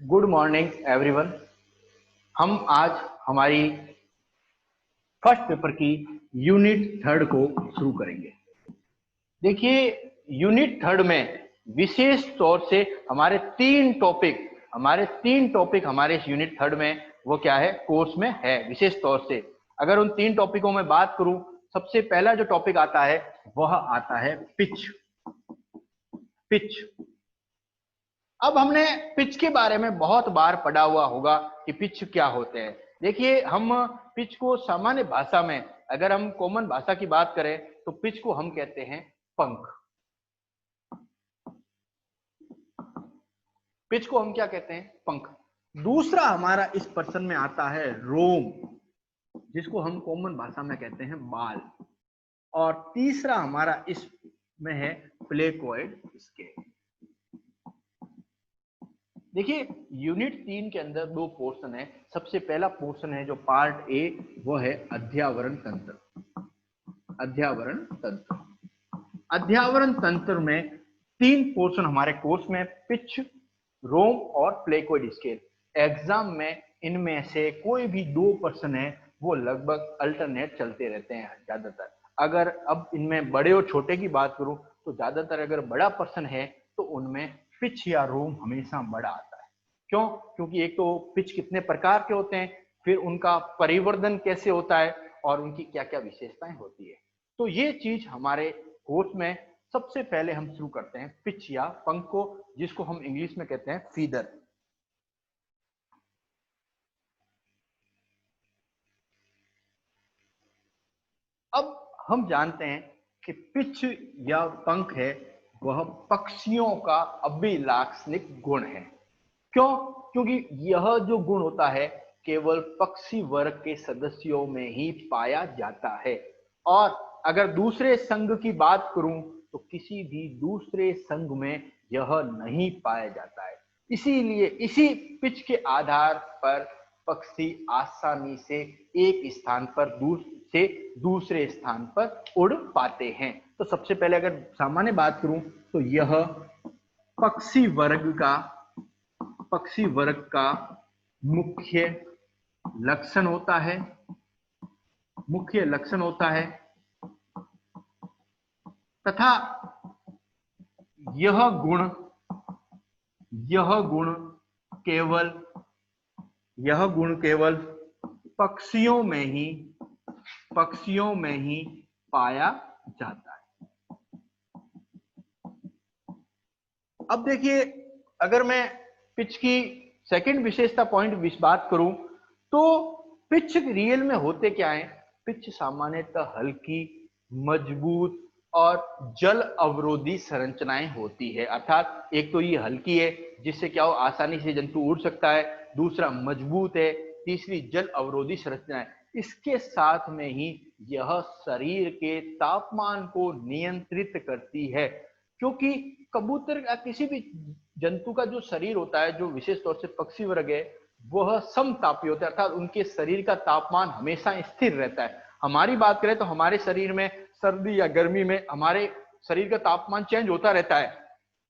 Good morning everyone. हम आज हमारी फर्स्ट पेपर की यूनिट थर्ड को शुरू करेंगे। देखिए, यूनिट थर्ड में विशेष तौर से हमारे तीन टॉपिक हमारे इस यूनिट थर्ड में वो क्या है, कोर्स में है। विशेष तौर से अगर उन तीन टॉपिकों में बात करूं, सबसे पहला जो टॉपिक आता है वह आता है पिच। अब हमने पिच के बारे में बहुत बार पढ़ा हुआ होगा कि पिच क्या होते हैं। देखिए, हम पिच को सामान्य भाषा में, अगर हम कॉमन भाषा की बात करें तो पिच को हम कहते हैं पंख। पिच को हम क्या कहते हैं, पंख। दूसरा हमारा इस पर्सन में आता है रोम, जिसको हम कॉमन भाषा में कहते हैं बाल। और तीसरा हमारा इसमें है प्लेकोइड स्केल। देखिए, यूनिट 3 के अंदर दो पोर्शन है। सबसे पहला पोर्शन है जो पार्ट ए, वो है अध्यावरण तंत्र। अध्यावरण तंत्र में तीन पोर्शन हमारे कोर्स में, पिच, रोम और प्लेकोइड स्केल। एग्जाम में इनमें से कोई भी दो पर्सन है वो लगभग अल्टरनेट चलते रहते हैं ज्यादातर। अगर अब इनमें बड़े और छोटे की बात करूं तो ज्यादातर अगर बड़ा पर्सन है तो उनमें पिच या रोम हमेशा बड़ा आता है। क्यों? क्योंकि एक तो पिच कितने प्रकार के होते हैं, फिर उनका परिवर्धन कैसे होता है और उनकी क्या क्या विशेषताएं होती है। तो ये चीज हमारे कोर्स में सबसे पहले हम शुरू करते हैं पिच या पंख को, जिसको हम इंग्लिश में कहते हैं फीदर। अब हम जानते हैं कि पिच या पंख है वह पक्षियों का अभिलाक्षणिक गुण है। क्यों? क्योंकि यह जो गुण होता है केवल पक्षी वर्ग के सदस्यों में ही पाया जाता है। और अगर दूसरे संघ की बात करूं तो किसी भी दूसरे संघ में यह नहीं पाया जाता है। इसीलिए इसी पिच के आधार पर पक्षी आसानी से एक स्थान पर दूसरे स्थान पर उड़ पाते हैं। तो सबसे पहले अगर सामान्य बात करूं तो यह पक्षी वर्ग का मुख्य लक्षण होता है तथा यह गुण केवल पक्षियों में ही पाया जाता है। अब देखिए, अगर मैं पिच की सेकंड विशेषता पॉइंट बात करूं तो पिच रियल में होते क्या है। पिच सामान्यतः हल्की, मजबूत और जल अवरोधी संरचनाएं होती है। अर्थात एक तो ये हल्की है जिससे क्या हो, आसानी से जंतु उड़ सकता है। दूसरा मजबूत है। तीसरी जल अवरोधी संरचना है। इसके साथ में ही यह शरीर के तापमान को नियंत्रित करती है। क्योंकि कबूतर या किसी भी जंतु का जो शरीर होता है, जो विशेष तौर से पक्षी वर्ग है, वह समतापी होता है। अर्थात उनके शरीर का तापमान हमेशा स्थिर रहता है। हमारी बात करें तो हमारे शरीर में सर्दी या गर्मी में हमारे शरीर का तापमान चेंज होता रहता है,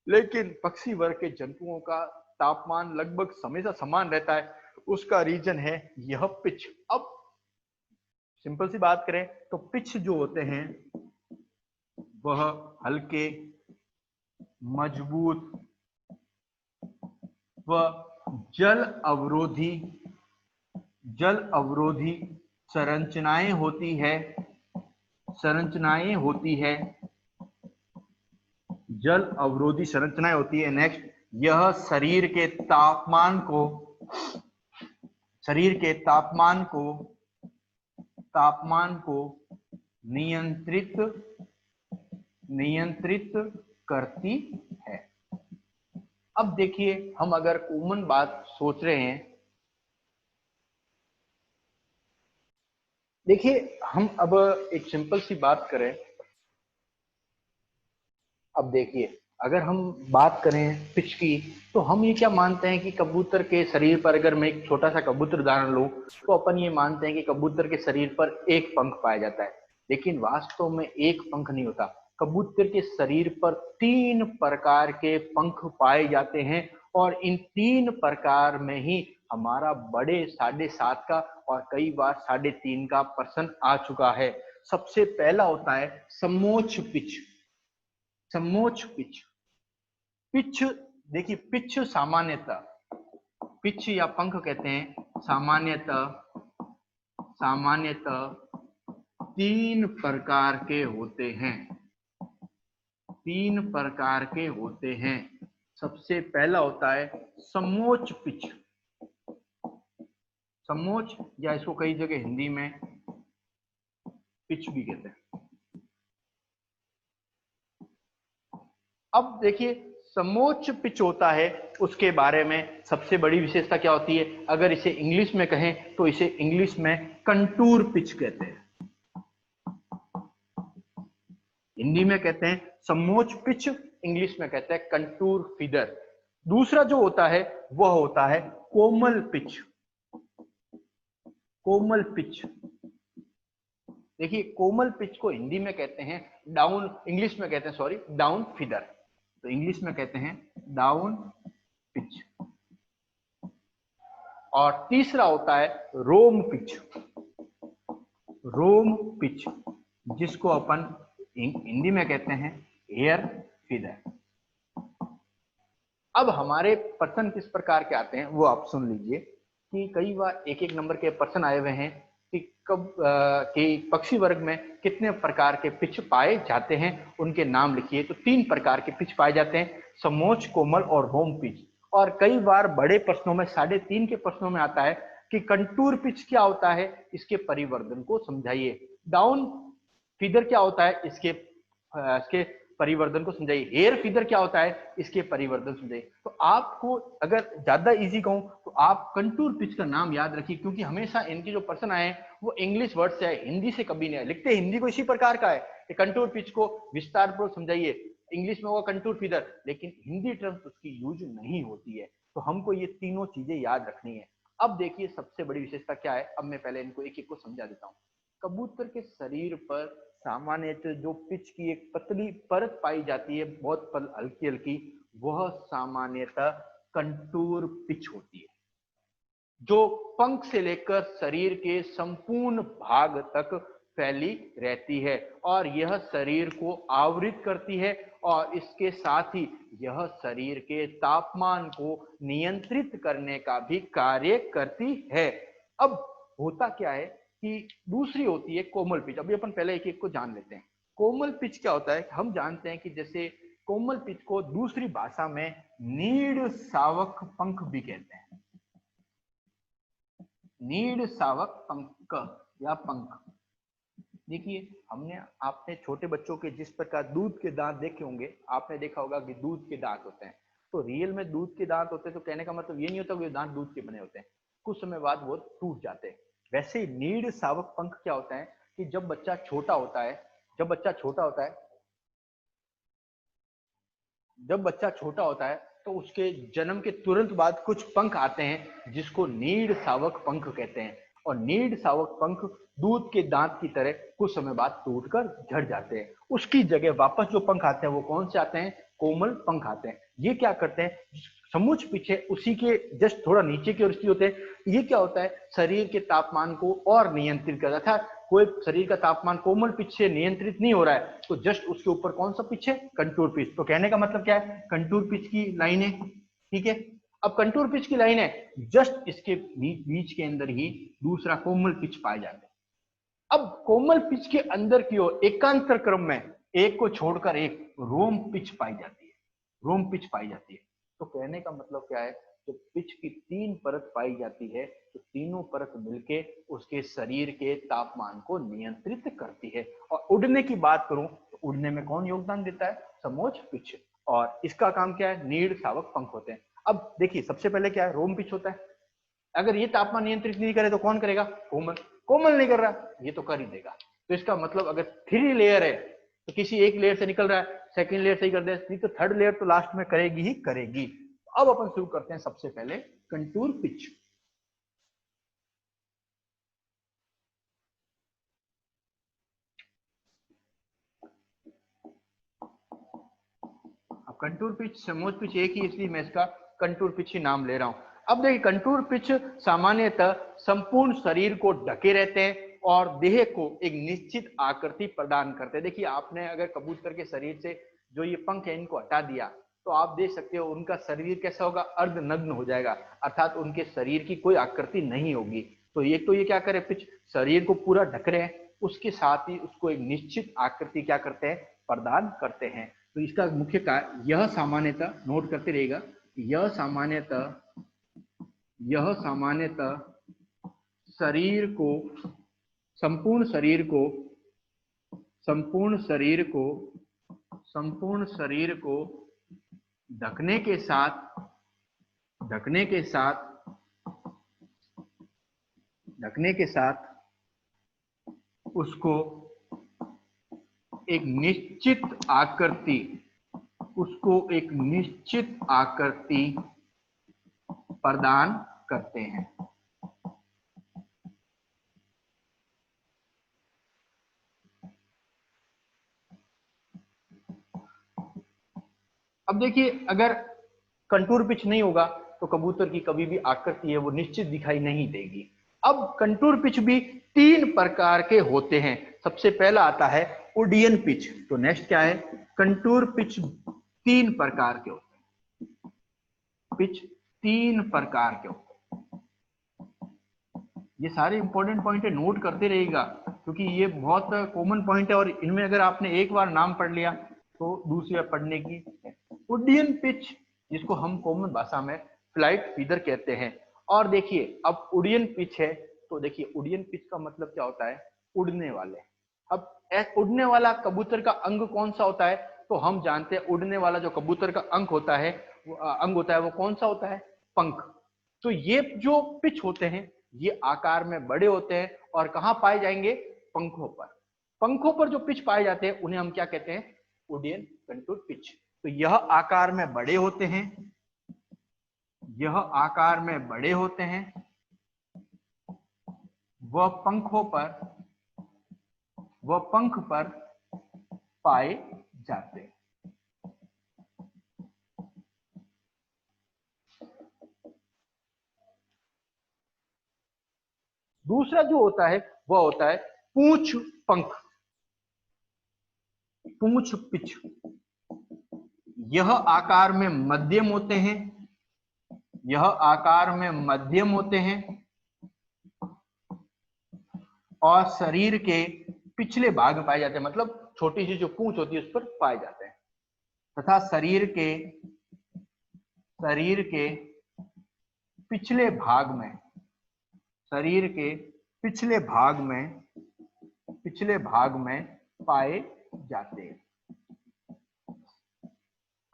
लेकिन पक्षी वर्ग के जंतुओं का तापमान लगभग हमेशा समान रहता है। उसका रीजन है यह पिच। अब सिंपल सी बात करें तो पिच जो होते हैं वह हल्के, मजबूत व जल अवरोधी संरचनाएं होती है। जल अवरोधी संरचनाएं होती है। नेक्स्ट, यह शरीर के तापमान को नियंत्रित करती है। अब देखिए, हम अगर कॉमन बात सोच रहे हैं, देखिए हम अब एक सिंपल सी बात करें। अब देखिए, अगर हम बात करें पिच की तो हम ये क्या मानते हैं कि कबूतर के शरीर पर, अगर मैं एक छोटा सा कबूतर उदाहरण लूं तो अपन ये मानते हैं कि कबूतर के शरीर पर एक पंख पाया जाता है, लेकिन वास्तव में एक पंख नहीं होता। कबूतर के शरीर पर 3 प्रकार के पंख पाए जाते हैं और इन 3 प्रकार में ही हमारा बड़े 7.5 का और कई बार 3.5 का प्रश्न आ चुका है। सबसे पहला होता है समोच्च पिच। समोच्च पिच, पिच देखिए, पिच सामान्यतः, पिच या पंख कहते हैं, सामान्यतः 3 प्रकार के होते हैं। 3 प्रकार के होते हैं। सबसे पहला होता है समोच्च पिच। समोच्च, या इसको कई जगह हिंदी में पिच भी कहते हैं। अब देखिए, समोच्च पिच होता है, उसके बारे में सबसे बड़ी विशेषता क्या होती है? अगर इसे इंग्लिश में कहें तो इसे इंग्लिश में कंटूर पिच कहते हैं। हिंदी में कहते हैं समोच्च पिच, इंग्लिश में कहते हैं कंटूर फीदर। दूसरा जो होता है वह होता है कोमल पिच। कोमल पिच, देखिए कोमल पिच को हिंदी में कहते हैं डाउन, इंग्लिश में कहते हैं सॉरी डाउन फीदर, तो इंग्लिश में कहते हैं डाउन पिच। और तीसरा होता है रोम पिच। रोम पिच, जिसको अपन हिंदी में कहते हैं हेयर फीदर। अब हमारे प्रश्न किस प्रकार के आते हैं वो आप सुन लीजिए कि कई बार 1-1 नंबर के प्रश्न आए हुए हैं कि कब कि पक्षी वर्ग में कितने प्रकार के पिच पाए जाते हैं, उनके नाम लिखिए। तो 3 प्रकार के पिच पाए जाते हैं, समोच्च, कोमल और रोम पिच। और कई बार बड़े प्रश्नों में 3.5 के प्रश्नों में आता है कि कंटूर पिच क्या होता है, इसके परिवर्तन को समझाइए। डाउन फीदर क्या होता है, इसके परिवर्तन को समझाइए। हेयर फीदर क्या होता है, इसके परिवर्तन समझाइए। तो आपको अगर ज्यादा इजी कहूं तो आप कंटूर पिच का नाम याद रखिए, क्योंकि हमेशा इनके जो प्रश्न आए वो इंग्लिश वर्ड से है, हिंदी से कभी नहीं आए। लिखते हिंदी को इसी प्रकार का है कि कंटूर पिच को विस्तार पूर्वक समझाइए। इंग्लिश में होगा कंटूर फीदर, लेकिन हिंदी टर्म्स उसकी यूज नहीं होती है। तो हमको ये तीनों चीजें याद रखनी है। अब देखिए सबसे बड़ी विशेषता क्या है, अब मैं पहले इनको एक एक को समझा देता हूँ। कबूतर के शरीर पर सामान्यतः जो पिच की एक पतली परत पाई जाती है, बहुत हल्की हल्की, वह सामान्यतः कंटूर पिच होती है, जो पंख से लेकर शरीर के संपूर्ण भाग तक फैली रहती है और यह शरीर को आवृत करती है और इसके साथ ही यह शरीर के तापमान को नियंत्रित करने का भी कार्य करती है। अब होता क्या है कि दूसरी होती है कोमल पिच। अभी अपन पहले एक एक को जान लेते हैं। कोमल पिच क्या होता है, हम जानते हैं कि जैसे कोमल पिच को दूसरी भाषा में नीड सावक पंख भी कहते हैं। नीड सावक पंख या पंख। देखिए आपने छोटे बच्चों के जिस प्रकार दूध के दांत देखे होंगे, आपने देखा होगा कि दूध के दांत होते हैं, तो रियल में दूध के दांत होते हैं, तो कहने का मतलब ये नहीं होता कि दांत दूध के बने होते हैं, कुछ समय बाद वो टूट जाते हैं। वैसे नीड सावक पंख क्या होता है कि जब बच्चा छोटा होता है, जब बच्चा छोटा होता है तो उसके जन्म के तुरंत बाद कुछ पंख आते हैं जिसको नीड सावक पंख कहते हैं। और नीड सावक पंख दूध के दांत की तरह कुछ समय बाद टूटकर झड़ जाते हैं। उसकी जगह वापस जो पंख आते हैं वो कौन से आते हैं, कोमल पंख आते हैं। ये क्या करते हैं, समूच पीछे उसी के जस्ट थोड़ा नीचे की ओर स्थित होते हैं। ये क्या होता है, शरीर के तापमान को और नियंत्रित करता था। कोई शरीर का तापमान कोमल पिच से नियंत्रित नहीं हो रहा है तो जस्ट उसके ऊपर कौन सा पिच है, कंटूर पिच। तो कहने का मतलब क्या है, कंटूर पिच की लाइन है, ठीक है। अब कंटूर पिच की लाइन है, जस्ट इसके बीच के अंदर ही दूसरा कोमल पिच पाए जाते हैं। अब कोमल पिच के अंदर की ओर एकांतर क्रम में एक को छोड़कर एक रोम पिच पाई जाती है, रोम पिच पाई जाती है। तो कहने का मतलब क्या है, जब पिच की 3 परत पाई जाती है तो तीनों परत मिलके उसके शरीर के तापमान को नियंत्रित करती है। और उड़ने की बात करूं तो उड़ने में कौन योगदान देता है, समोच्च पिच, और इसका काम क्या है, नीड सावक पंख होते हैं। अब देखिए सबसे पहले क्या है, रोम पिच होता है। अगर ये तापमान नियंत्रित नहीं करे तो कौन करेगा, कोमल। कोमल नहीं कर रहा, ये तो कर ही देगा। तो इसका मतलब अगर 3 लेयर है तो किसी एक लेयर से निकल रहा है, सेकंड लेयर से ही कर दे, नहीं तो थर्ड लेयर तो लास्ट में करेगी ही करेगी। अब अपन शुरू करते हैं सबसे पहले कंटूर पिच। अब कंटूर पिच समोच्च पिच एक ही, इसलिए मैं इसका कंटूर पिच ही नाम ले रहा हूं। अब देखिए कंटूर पिच सामान्यतः संपूर्ण शरीर को ढके रहते हैं और देह को एक निश्चित आकृति प्रदान करते हैं। देखिए आपने अगर कबूतर के शरीर से जो ये पंख है इनको हटा दिया तो आप देख सकते हो उनका शरीर कैसा होगा, अर्धनग्न हो जाएगा, अर्थात उनके शरीर की कोई आकृति नहीं होगी। तो ये क्या करे, पिच शरीर को पूरा ढक रहे हैं, उसके साथ ही उसको एक निश्चित आकृति क्या करते हैं, प्रदान करते हैं। तो इसका मुख्य कारण यह सामान्यतः नोट करते रहेगा, यह सामान्यतः शरीर को संपूर्ण शरीर को संपूर्ण शरीर को संपूर्ण शरीर को ढकने के साथ ढकने के साथ ढकने के साथ उसको एक निश्चित आकृति प्रदान करते हैं। अब देखिए अगर कंटूर पिच नहीं होगा तो कबूतर की कभी भी आकृति है वो निश्चित दिखाई नहीं देगी। अब कंटूर पिच भी 3 प्रकार के होते हैं। सबसे पहला आता है उडियन पिच। तो नेक्स्ट क्या है, कंटूर पिच 3 प्रकार के होते हैं, पिच 3 प्रकार के होते हैं। ये सारे इंपॉर्टेंट पॉइंट है, नोट करते रहेगा क्योंकि ये बहुत कॉमन पॉइंट है और इनमें अगर आपने एक बार नाम पढ़ लिया तो दूसरी बार पढ़ने की। उड्डयन पिच जिसको हम कॉमन भाषा में फ्लाइट फीदर कहते हैं। और देखिए अब उड्डयन पिच है तो देखिए उड्डयन पिच का मतलब क्या होता है, उड़ने वाले। अब उड़ने वाला कबूतर का अंग कौन सा होता है, तो हम जानते हैं उड़ने वाला जो कबूतर का अंग होता है वो कौन सा होता है, पंख। तो ये जो पिच होते हैं ये आकार में बड़े होते हैं और कहां पाए जाएंगे, पंखों पर। पंखों पर जो पिच पाए जाते हैं उन्हें हम क्या कहते हैं, उडियन कंटूर पिच। तो यह आकार में बड़े होते हैं, यह आकार में बड़े होते हैं, वह पंख पर पाए जाते हैं। दूसरा जो होता है वह होता है पूंछ पंख, पूंछ पिच। यह आकार में मध्यम होते हैं, यह आकार में मध्यम होते हैं और शरीर के पिछले भाग में पाए जाते हैं, मतलब छोटी सी जो पूंछ होती है उस पर पाए जाते हैं। तथा शरीर के पिछले भाग में पाए जाते हैं।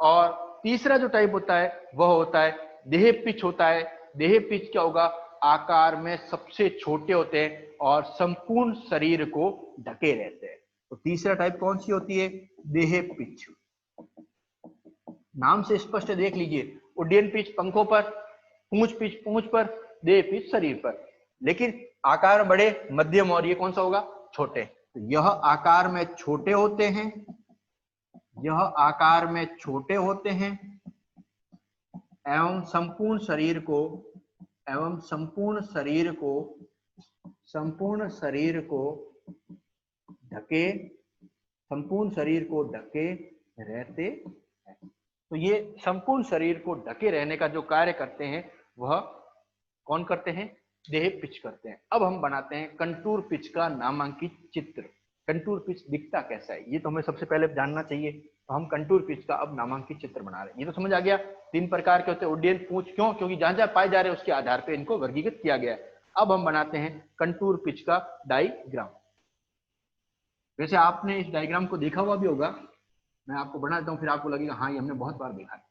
और तीसरा जो टाइप होता है वह होता है देह पिच होता है। देह पिच क्या होगा, आकार में सबसे छोटे होते हैं और संपूर्ण शरीर को ढके रहते हैं। तो तीसरा टाइप कौन सी होती है, देह पिच। नाम से स्पष्ट देख लीजिए, उड्डयन पिच पंखों पर, पूंछ पिच पूंछ पर, देह पिच शरीर पर। लेकिन आकार बड़े, मध्यम और ये कौन सा होगा, छोटे। तो यह आकार में छोटे होते हैं, यह आकार में छोटे होते हैं एवं संपूर्ण शरीर को ढके रहते हैं। तो ये संपूर्ण शरीर को ढके रहने का जो कार्य करते हैं वह कौन करते हैं, देह पिच करते हैं। अब हम बनाते हैं कंटूर पिच का नामांकित चित्र। कंटूर पिच दिखता कैसा है ये तो हमें सबसे पहले जानना चाहिए। तो हम कंटूर पिच का अब नामांकित चित्र बना रहे हैं। ये तो समझ आ गया, 3 प्रकार के होते हैं उड्डयन, पूंछ, क्योंकि जहां जहां पाए जा रहे हैं उसके आधार पर इनको वर्गीकृत किया गया है। अब हम बनाते हैं कंटूर पिच का डायग्राम। वैसे आपने इस डायग्राम को देखा हुआ भी होगा, मैं आपको बना देता हूं फिर आपको लगेगा हाँ ये हमने बहुत बार देखा है।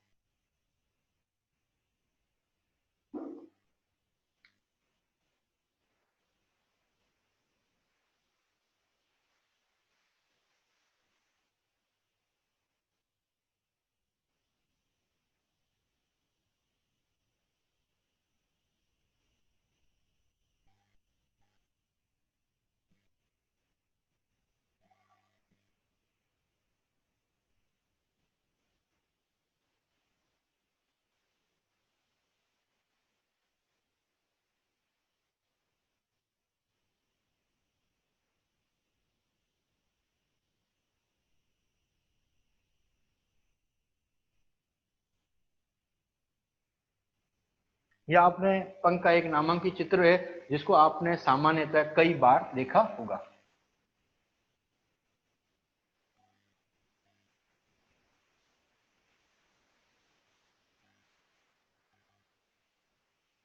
यह आपने पंख का एक नामांकित चित्र है जिसको आपने सामान्यतः कई बार देखा होगा।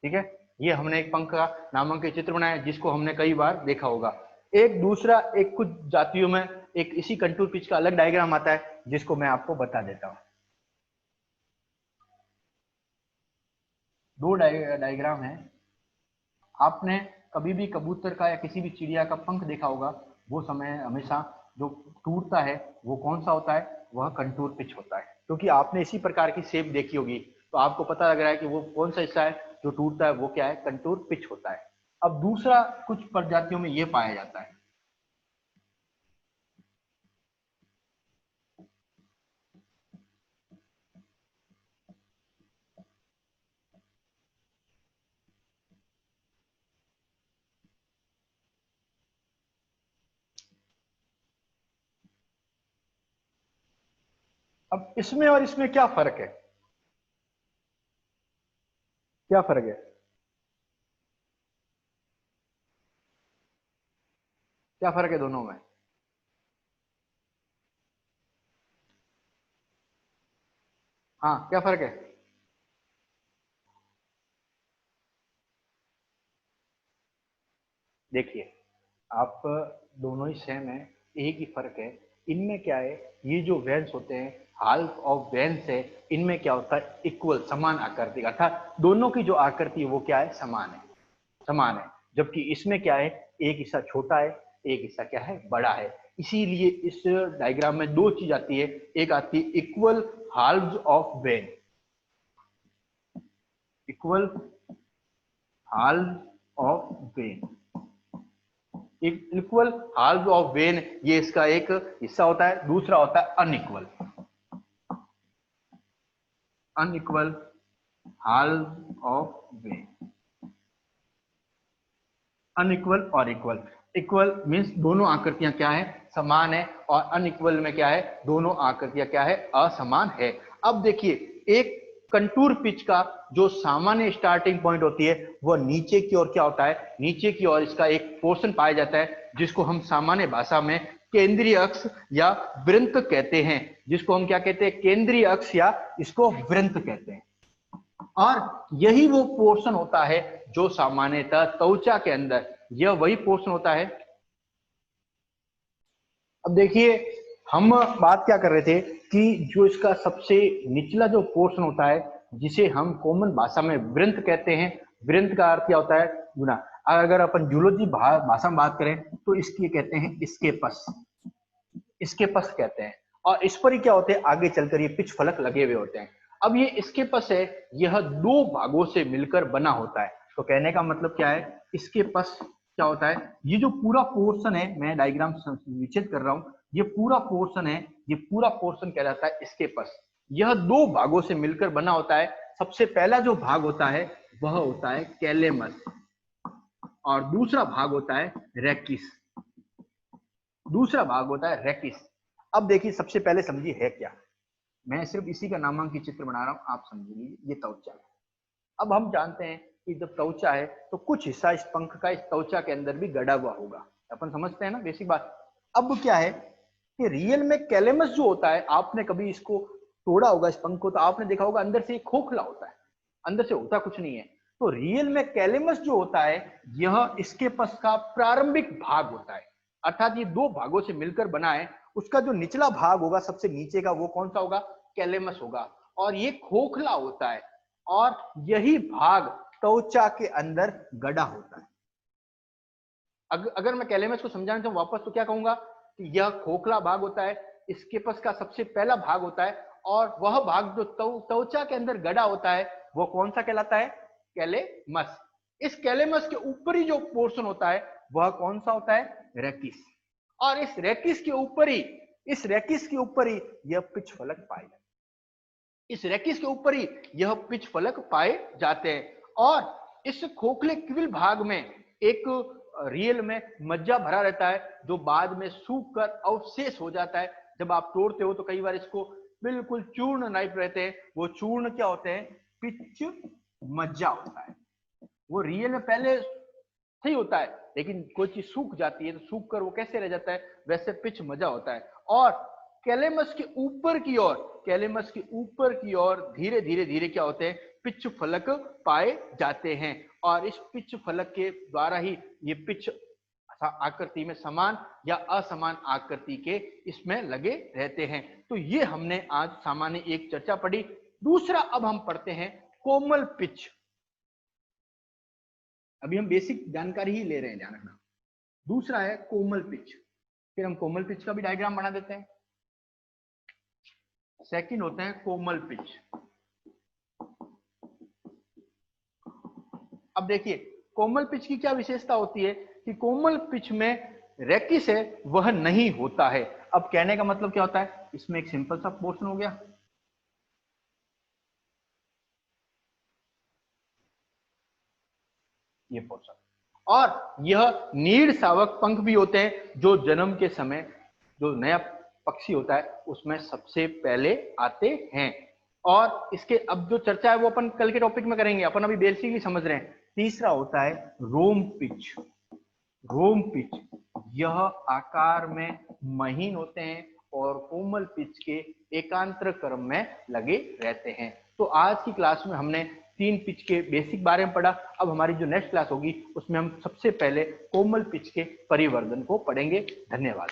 ठीक है, ये हमने एक पंख का नामांकित चित्र बनाया जिसको हमने कई बार देखा होगा। एक दूसरा, एक कुछ जातियों में एक इसी कंटूर पिच का अलग डायग्राम आता है जिसको मैं आपको बता देता हूं। दो डायग्राम है। आपने कभी भी कबूतर का या किसी भी चिड़िया का पंख देखा होगा, वो समय हमेशा जो टूटता है वो कौन सा होता है, वह कंटूर पिच होता है। क्योंकि आपने इसी प्रकार की शेप देखी होगी तो आपको पता लग रहा है कि वो कौन सा हिस्सा है जो टूटता है, वो क्या है, कंटूर पिच होता है। अब दूसरा, कुछ प्रजातियों में ये पाया जाता है। अब इसमें और इसमें क्या फर्क है, क्या फर्क है, क्या फर्क है दोनों में? हाँ, क्या फर्क है? देखिए, आप दोनों ही सेम है, एक ही फर्क है। इनमें क्या है, ये जो वेन्स होते हैं, हाल्फ ऑफ वेन्स है, इनमें क्या होता है, इक्वल, समान आकृति, अर्थात दोनों की जो आकृति है वो क्या है, समान है, समान है। जबकि इसमें क्या है, एक हिस्सा छोटा है, एक हिस्सा क्या है, बड़ा है। इसीलिए इस डायग्राम में दो चीज आती है, एक आती है equal halves of vein, equal halve of vein, equal halve of vein, ये इसका एक हिस्सा होता है। दूसरा होता है unequal, unequal halve of vein, unequal और इक्वल। इक्वल मींस दोनों आकृतियां क्या है, समान है, और अनइक्वल में क्या है, दोनों आकृतियां क्या है, असमान है। अब देखिए, एक कंटूर पिच का जो सामान्य स्टार्टिंग पॉइंट होती है वह नीचे की ओर क्या होता है, नीचे की ओर इसका एक पोर्शन पाया जाता है जिसको हम सामान्य भाषा में केंद्रीय अक्ष या वृंत कहते हैं, जिसको हम क्या कहते हैं, केंद्रीय अक्ष या इसको वृंत कहते हैं। और यही वो पोर्शन होता है जो सामान्यतः त्वचा के अंदर, यह वही पोर्शन होता है। अब देखिए, हम बात क्या कर रहे थे कि जो इसका सबसे निचला जो पोर्शन होता है जिसे हम कॉमन भाषा में वृंत कहते हैं, वृंत का अर्थ क्या होता है, गुना। अगर अपन जूलॉजी भाषा में बात करें तो इसकी कहते हैं स्केपस, स्केपस कहते हैं। और इस पर ही क्या होते हैं, आगे चलकर ये पिच फलक लगे हुए होते हैं। अब ये स्केपस है, यह दो भागों से मिलकर बना होता है। तो कहने का मतलब क्या है, स्केपस क्या होता है, ये जो पूरा पोर्शन है, मैं डायग्राम विच्छेद कर रहा हूं, ये पूरा पोर्शन है, ये पूरा पोर्शन कहलाता है स्केपस। यह दो भागों से मिलकर बना होता है। सबसे पहला जो भाग होता है वह होता है कैलेमस, और दूसरा भाग होता है रेकिस, दूसरा भाग होता है रेकिस। अब देखिए, सबसे पहले समझिए है क्या, मैं सिर्फ इसी का नामांकित चित्र बना रहा हूं, आप समझिए, ये त्वचा है। अब हम जानते हैं कि जब त्वचा है तो कुछ हिस्सा इस पंख का इस त्वचा के अंदर भी गड़ा हुआ होगा, अपन समझते हैं ना, बेसिक बात। अब क्या है कि रियल में कैलेमस जो होता है, आपने कभी इसको तोड़ा होगा इस पंख को, तो आपने देखा होगा अंदर से खोखला होता है, अंदर से होता कुछ नहीं है। तो रियल में कैलेमस जो होता है यह इसके पस का प्रारंभिक भाग होता है, अर्थात ये दो भागों से मिलकर बना है। उसका जो निचला भाग होगा, सबसे नीचे का, वो कौन सा होगा, कैलेमस होगा, और ये खोखला होता है, और यही भाग त्वचा के अंदर गड़ा होता है। अगर मैं कैलेमस को समझाना चाहूं वापस तो क्या कहूंगा कि यह खोखला भाग होता है, स्केपस का सबसे पहला भाग होता है, और वह भाग जो त्वचा के अंदर गड़ा होता है वो कौन सा कहलाता है, कैलेमस। इस कैलेमस के ऊपरी जो पोर्शन होता है वह कौन सा होता है, रेकिस। और इस रेकिस के ऊपर ही, इस रेकिस के ऊपर ही यह पिच फलक पाए जाते हैं, इस रेकिस के ऊपर ही यह पिच फलक पाए जाते हैं। और इस खोखले क्विल भाग में एक रियल में मज्जा भरा रहता है जो बाद में सूख कर अवशेष हो जाता है। जब आप तोड़ते हो तो कई बार इसको बिल्कुल चूर्ण नाइफ रहते हैं, वो चूर्ण क्या होते हैं, पिच मज्जा होता है। वो रियल में पहले सही होता है, लेकिन कोई चीज सूख जाती है तो सूख कर वो कैसे रह जाता है, वैसे पिच मजा होता है। और कैलेमस के ऊपर की ओर, कैलेमस के ऊपर की ओर धीरे धीरे धीरे क्या होते हैं, पिच फलक पाए जाते हैं, और इस पिच फलक के द्वारा ही ये पिच आकृति में समान या असमान आकृति के इसमें लगे रहते हैं। तो ये हमने आज सामान्य एक चर्चा पढ़ी। दूसरा अब हम पढ़ते हैं कोमल पिच। अभी हम बेसिक जानकारी ही ले रहे हैं, ध्यान रखना। दूसरा है कोमल पिच। फिर हम कोमल पिच का भी डायग्राम बना देते हैं। सेकंड होते हैं कोमल पिच। अब देखिए कोमल पिच की क्या विशेषता होती है कि कोमल पिच में रैकिस है वह नहीं होता है। अब कहने का मतलब क्या होता है, इसमें एक सिंपल सा पोर्शन हो गया, ये पोर्शन, और यह नीड़ सावक पंख भी होते हैं जो जन्म के समय जो नया पक्षी होता है उसमें सबसे पहले आते हैं। और इसके अब जो चर्चा है वो अपन कल के टॉपिक में करेंगे, अपन अभी बेसिकली समझ रहे हैं। तीसरा होता है रोम पिच। रोम पिच यह आकार में महीन होते हैं और कोमल पिच के एकांतर क्रम में लगे रहते हैं। तो आज की क्लास में हमने 3 पिच के बेसिक बारे में पढ़ा। अब हमारी जो नेक्स्ट क्लास होगी उसमें हम सबसे पहले कोमल पिच के परिवर्धन को पढ़ेंगे। धन्यवाद।